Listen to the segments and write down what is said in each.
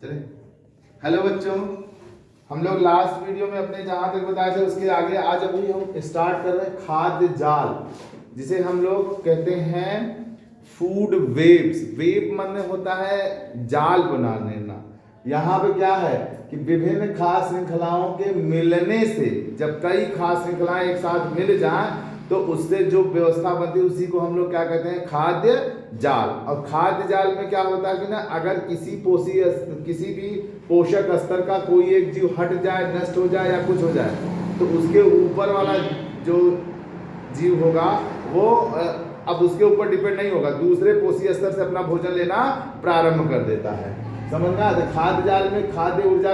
चले। हेलो बच्चों, हम लोग लास्ट वीडियो में अपने जहां तक बताए थे उसके आगे आज अभी हम स्टार्ट कर रहे हैं खाद्य जाल, जिसे हम लोग कहते हैं फूड वेब्स। वेब माने होता है जाल बना लेना। यहाँ पे क्या है कि विभिन्न खाद्य श्रृंखलाओं के मिलने से जब कई खाद्य श्रृंखलाएं एक साथ मिल जाएं तो उससे जो व्यवस्था बनती है उसी को हम लोग क्या कहते हैं, खाद्य जाल। और खाद्य जाल में क्या होता है कि ना, अगर किसी भी पोषक स्तर का कोई एक जीव हट जाए, नष्ट हो जाए या कुछ हो जाए तो उसके ऊपर वाला जो जीव होगा वो अब उसके ऊपर डिपेंड नहीं होगा, दूसरे पोषी स्तर से अपना भोजन लेना प्रारंभ कर देता है। समझ में आता है? खाद्य जाल में खाद्य ऊर्जा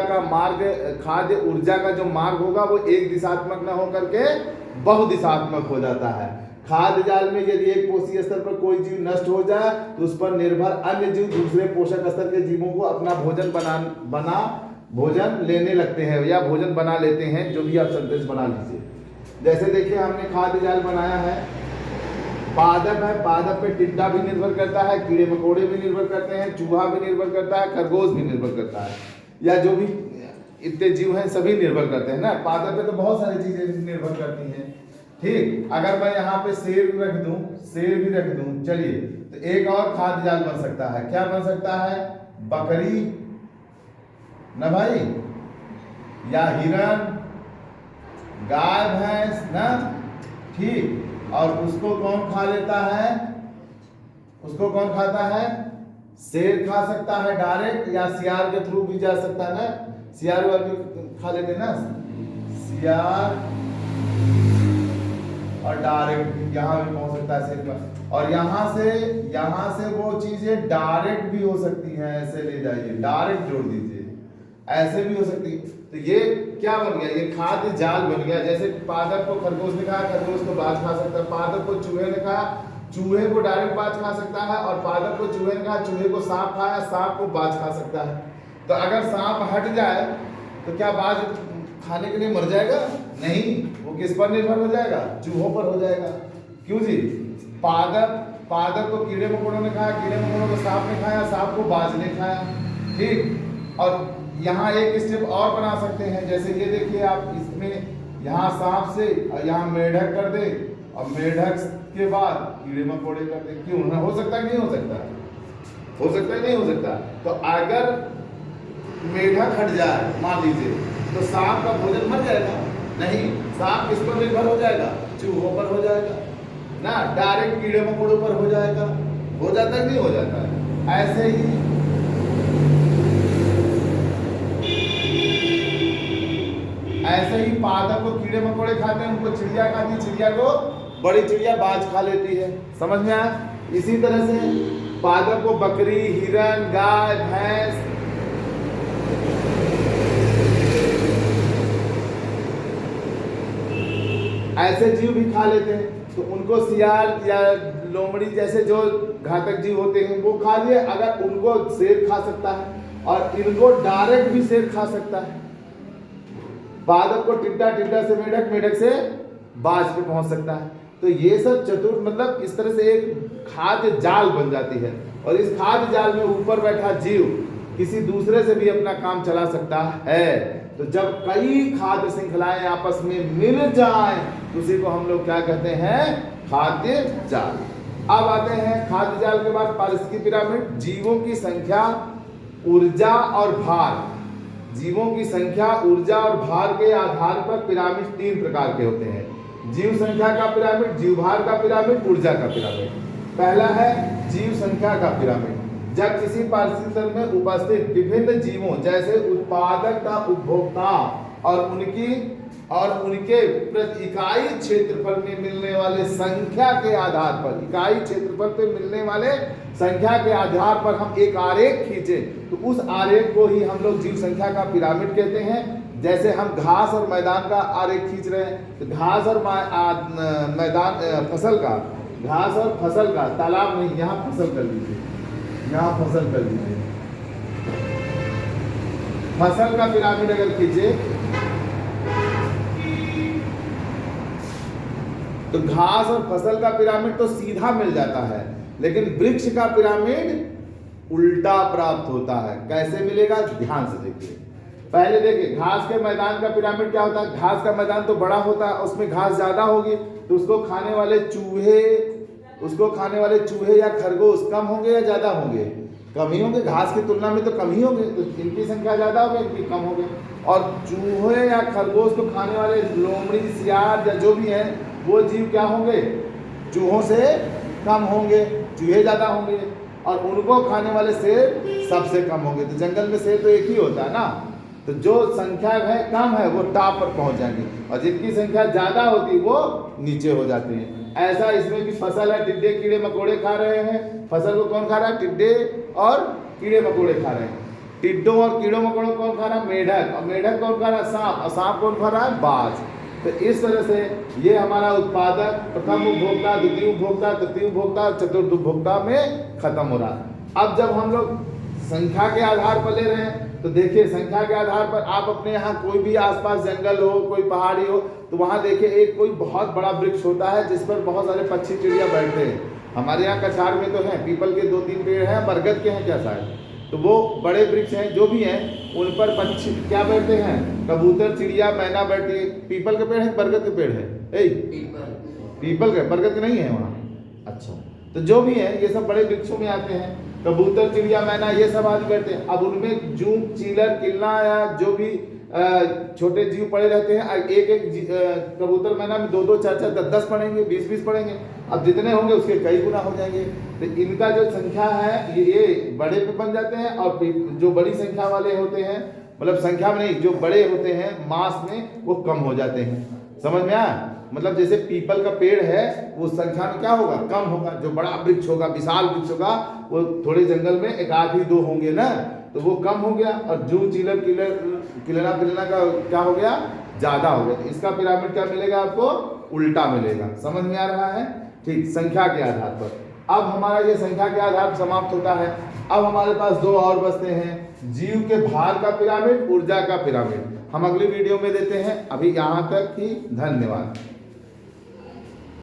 का जो मार्ग होगा वो एक दिशात्मक न होकर के बहुदिशात्मक हो जाता है। खाद्य जाल में यदि एक पोषी स्तर पर कोई जीव नष्ट हो जाए तो उस पर निर्भर अन्य जीव दूसरे पोषक स्तर के जीवों को अपना भोजन लेने लगते हैं या भोजन बना लेते हैं, जो भी आप सेंटेंस बना लीजिए। जैसे देखिए हमने खाद्य जाल बनाया है, पादप है, पादप पे टिड्डा भी निर्भर करता है, कीड़े मकोड़े भी निर्भर करते हैं, चूहा भी निर्भर करता है, खरगोश भी निर्भर करता है, या जो भी इतने जीव हैं सभी निर्भर करते हैं ना। पादप पे तो बहुत सारी चीजें निर्भर करती हैं। ठीक, अगर मैं यहाँ पे शेर भी रख दूं, चलिए, तो एक और खाद्य जाल बन सकता है। क्या बन सकता है? बकरी ना भाई, या हिरण, गाय भैंस ना। ठीक, और उसको कौन खा लेता है? उसको कौन खाता है? शेर खा सकता है डायरेक्ट, या सियार के थ्रू भी जा सकता है ना। सियार वाले भी खा लेते ना, सियार, और डायरेक्ट यहाँ भी पहुंच सकता है शेर पर। और यहाँ से वो चीजें डायरेक्ट भी हो सकती हैं, ऐसे ले जाइए, डायरेक्ट जोड़ दीजिए, ऐसे भी हो सकती है। तो ये क्या बन गया? ये खाद्य जाल बन गया। जैसे पादप को खरगोश ने खाया, खरगोश को बाज खा सकता है, पादप को चूहे ने खाया, चूहे को डायरेक्ट बाज खा सकता है, और पादप को चूहे ने खाया, चूहे को सांप खाया, सांप को बाज खा सकता है। तो अगर सांप हट जाए तो क्या बाज खाने के लिए मर जाएगा? नहीं, वो किस पर निर्भर हो जाएगा? चूहों पर हो जाएगा। क्यों जी? पादप को कीड़े मकोड़ों ने खाया, कीड़े मकोड़ों को सांप ने खाया, सांप को बाज ने खाया। ठीक, और यहाँ एक स्टेप और बना सकते हैं। जैसे ये देखिए आप, इसमें यहाँ सांप से यहाँ मेढक कर दे, और मेढक के बाद कीड़े मकोड़े कर दे। क्यों ना? हो सकता है नहीं हो सकता? हो सकता है नहीं हो सकता? तो अगर मेढक हट जाए मान लीजिए, तो सांप का भोजन मर जाएगा? नहीं, सांप किस पर निर्भर हो जाएगा? चूहों पर हो जाएगा ना, डायरेक्ट कीड़े मकोड़ों पर हो जाएगा। हो जाता है नहीं हो जाता है? ऐसे ही पादप को कीड़े मकोड़े खाते हैं, उनको चिड़िया खाती है, चिड़िया को बड़ी चिड़िया बाज खा लेती है। समझ में आया? इसी तरह से पादप को बकरी, हिरण, गाय, भैंस, ऐसे जीव भी खा लेते हैं। तो उनको सियार या लोमड़ी जैसे जो घातक जीव होते हैं वो खा लिए। अगर उनको शेर खा सकता है, और इनको डायरेक्ट भी शेर खा सकता है। पादप को टिड्डा, टिड्डा से मेढक, मेढक से बाज पे पहुंच सकता है। तो ये सब मतलब इस तरह से एक खाद्य जाल बन जाती है। और इस खाद्य जाल में ऊपर बैठा जीव किसी दूसरे से भी अपना काम चला सकता है। तो जब कई खाद्य श्रृंखलाएं आपस में मिल जाएं तो उसी को हम लोग क्या कहते हैं? खाद्य जाल। अब आते हैं खाद्य जाल के बाद पारिस्थितिकी पिरामिड। जीवों की संख्या, ऊर्जा और भार। जीवों की संख्या, ऊर्जा और भार के आधार पर पिरामिड 3 प्रकार के होते हैं। जीव संख्या का पिरामिड, जीव भार का पिरामिड, ऊर्जा का पिरामिड। पहला है जीव संख्या का पिरामिड। जब किसी पारिस्थितिक तंत्र में उपस्थित विभिन्न जीवों जैसे उत्पादक तथा उपभोक्ता और उनके प्रति इकाई क्षेत्रफल में मिलने वाले संख्या के आधार पर, इकाई क्षेत्रफल पे मिलने वाले संख्या के आधार पर हम एक आरेख खींचे तो उस आरेख को ही हम लोग जीव संख्या का पिरामिड कहते हैं। जैसे हम घास और मैदान का आरेख खींच रहे हैं, तो घास और मैदान, फसल का, घास और फसल का, तालाब नहीं, यहाँ फसल कर लीजिए, यहाँ फसल कर लीजिए। फसल का पिरामिड अगर खींचे तो घास और फसल का पिरामिड तो सीधा मिल जाता है, लेकिन वृक्ष का पिरामिड उल्टा प्राप्त होता है। कैसे मिलेगा, ध्यान से देखिए। पहले देखिए, घास के मैदान का पिरामिड क्या होता है, घास का मैदान तो बड़ा होता है, उसमें घास ज्यादा होगी, तो उसको खाने वाले चूहे या खरगोश कम होंगे या ज्यादा होंगे, कम ही होंगे। घास की तुलना में तो कम ही होंगे, तो इनकी संख्या ज्यादा होगी, इनकी कम होगी। और चूहे या खरगोश को खाने वाले लोमड़ी, सियार या जो भी है वो जीव क्या होंगे, चूहों से कम होंगे, चूहे ज्यादा होंगे। और उनको खाने वाले शेर सबसे कम होंगे। तो जंगल में शेर तो एक ही होता है ना, तो जो संख्या है कम है वो टॉप पर पहुंच जाएंगे, और जिनकी संख्या ज्यादा होती वो नीचे हो जाते हैं। ऐसा इसमें भी फसल है, टिड्डे कीड़े मकोड़े खा रहे हैं। फसल को कौन खा रहा है, टिड्डे और कीड़े मकोड़े खा रहे हैं। टिड्डों और कीड़ों मकोड़ों कौन खा रहा है, मेढक, और मेढक कौन खा रहा है, सांप, और सांप कौन खा रहा है, बाज। तो इस तरह से ये हमारा उत्पादक प्रथम उपभोक्ता, द्वितीय उपभोक्ता, तृतीय उपभोक्ता, चतुर्थ उपभोक्ता में खत्म हो रहा है। अब जब हम लोग संख्या के आधार पर ले रहे हैं, तो देखिए संख्या के आधार पर आप अपने यहाँ कोई भी आसपास जंगल हो, कोई पहाड़ी हो, तो वहाँ देखिए एक कोई बहुत बड़ा वृक्ष होता है जिस पर बहुत सारे पक्षी चिड़िया बैठते हैं। हमारे यहाँ कछार में तो है, पीपल के 2-3 पेड़ हैं, बरगद के हैं क्या शायद, तो वो बड़े वृक्ष हैं जो भी हैं, उन पर पक्षी क्या बैठते हैं, कबूतर, चिड़िया, मैना बैठती है। पीपल के पेड़ है, बरगद के पेड़ है, पीपल के, बरगद के नहीं है वहाँ। अच्छा, तो जो भी है ये सब बड़े वृक्षों में आते हैं, कबूतर, चिड़िया, मैना, ये सब आदि बैठते हैं। अब उनमें जूं, चीलर, किल्ला या जो भी छोटे जीव पड़े रहते हैं, एक कबूतर, मैना में 2-2, 4-4, 10-10 पड़ेंगे, 20-20 पड़ेंगे। अब जितने होंगे उसके कई गुना हो जाएंगे। तो इनका जो संख्या है ये बड़े पे बन जाते हैं, और जो बड़ी संख्या वाले होते हैं, मतलब संख्या में नहीं, जो बड़े होते हैं मास में, वो कम हो जाते हैं। समझ में आया, मतलब जैसे पीपल का पेड़ है वो संख्या में क्या होगा, कम होगा। जो बड़ा वृक्ष होगा, विशाल वृक्ष होगा, वो थोड़े जंगल में 1-2 होंगे ना, तो वो कम हो गया। और जूं, चीलर, किलना का क्या हो गया, ज्यादा हो गया। तो इसका पिरामिड क्या मिलेगा आपको, उल्टा मिलेगा। समझ में आ रहा है, ठीक, संख्या के आधार पर। अब हमारा ये संख्या के आधार पर समाप्त होता है। अब हमारे पास 2 और बचते हैं, जीव के भार का पिरामिड, ऊर्जा का पिरामिड। हम अगली वीडियो में देते हैं। अभी यहाँ तक ही, धन्यवाद।